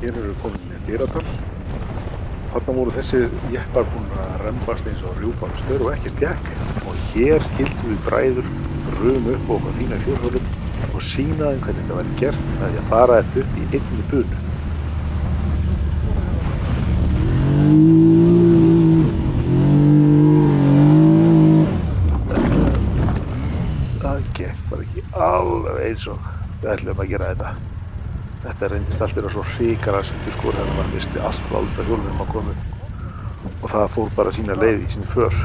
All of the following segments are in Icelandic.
Hér eru komin með Dyradal. Þarna voru þessir jeppar búin að rembast eins og rjúpan stör og ekkert gekk. Og hér skildum við bræður rum upp á okkar fína fjórhjólum og sýna þeim hvernig þetta væri gert með því að fara þetta upp í einni bunu. Það gekk bara ekki alveg eins og við ætlum að gera þetta. Þetta reyndist allt vera svo hrikalega sundurskor þegar maður misti allt vald af hjólunum að koma og það fór bara sína leið í sín för.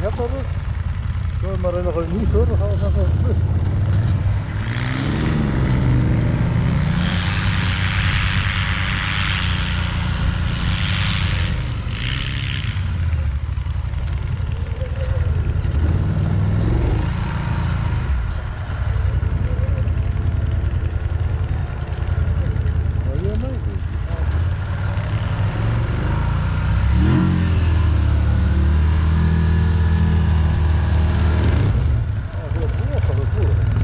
Hérna alveg, svo maður reyna að fara í ný för og það var þetta hlust. Það er rosalega góð.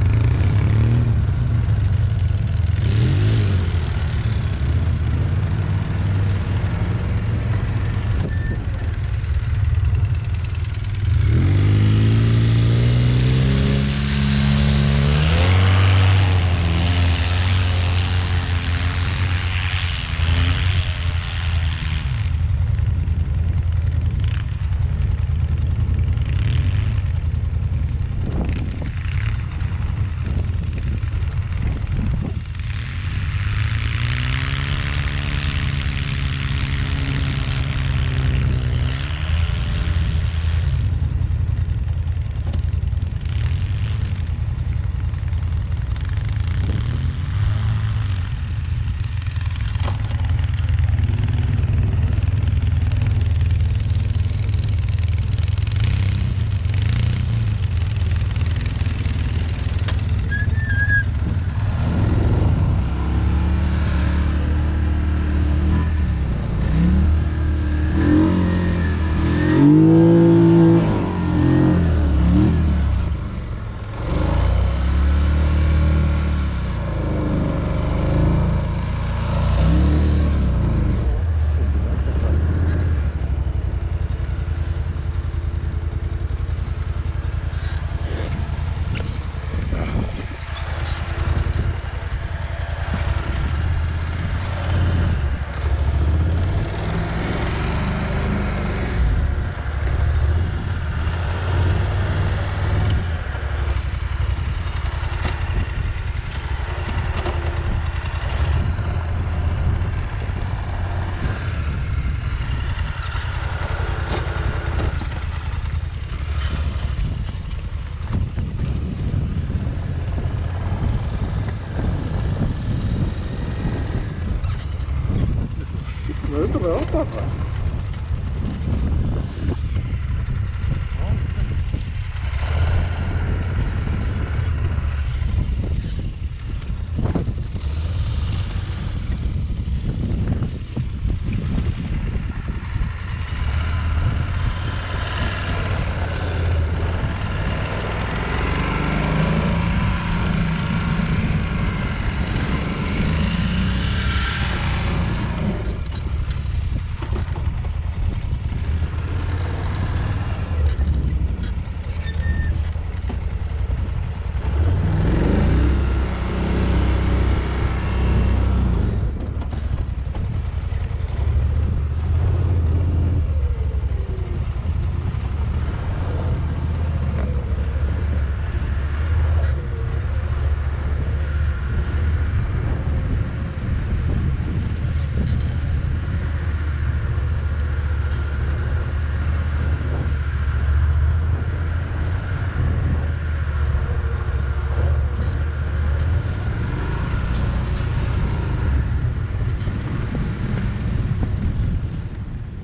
Nauðvitað átta það.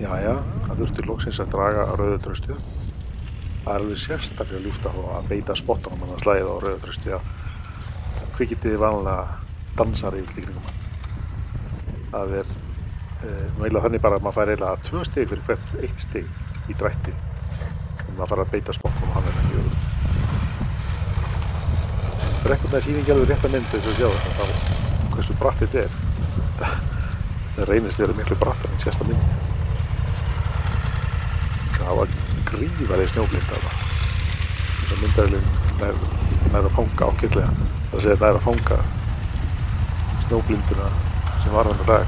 Jæja, það þurfti loksins að draga rauðutraustu. Það er alveg sérstaklega ljúft að beita spottunum að slæða á rauðutraustu að kvikindið vanlega dansar yfir í kringum hann. Það er eiginlega þannig bara að maður fær eiginlega 2 stig fyrir hvert 1 stig í drætti en maður fær að beita spottunum og hann er ekki öðrugt. Brekkurnar sýnir ekki alveg rétta mynd þess að sjá þetta þá hversu bratt þetta er. Það reynist verið miklu brattar en sérsta mynd. Það var gríðarleg snjóblind þarna. Það myndaðileg nær að fanga ágætlega. Það segir nær að fanga snjóblindina sem var þarna dag.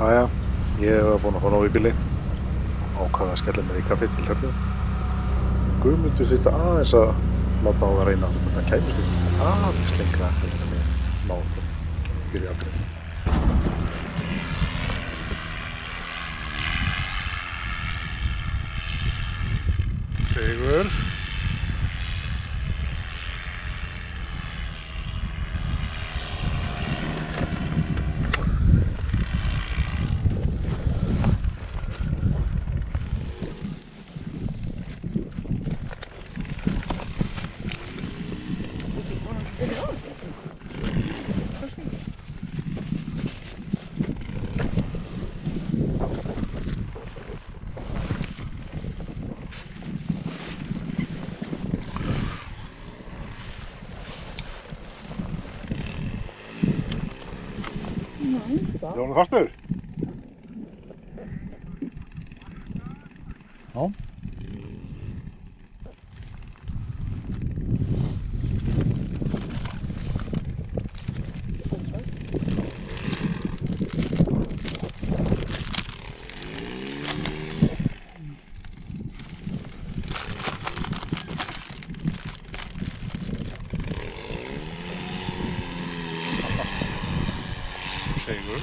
Jæja, ég hef búinn að fá nóg í bíli, ákvað að skella mér í kaffi til Hrefnu. Guðmundur þurfti aðeins að láta á það reyna að það kæmist aðeins lengra heldur en ég náði fyrir aldrei. Sigur. Jónu fastur? Já. Sigur.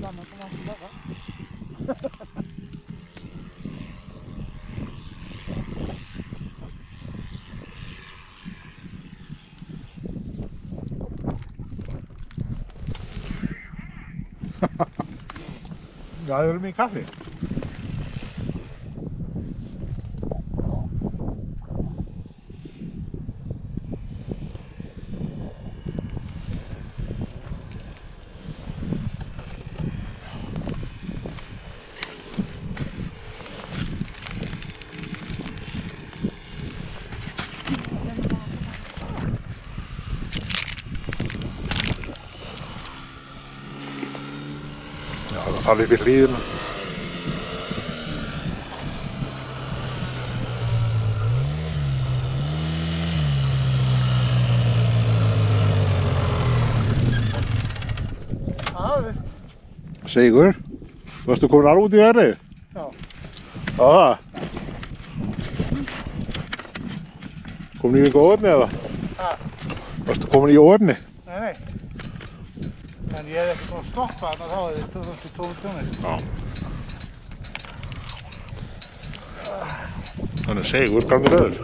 Gammalt som man får bara. Já, við erum í kaffi. Já, það fallið upp í hlíðina. Sigur, varstu komin alveg út í verið? Já. Það? Komin í eitthvað óefni eða? Varstu komin í óefni? Nei. En ég hef ekki búin að stoppa þarna þá hefði 22 tónir. Já. Þannig Sigur, gangur öður.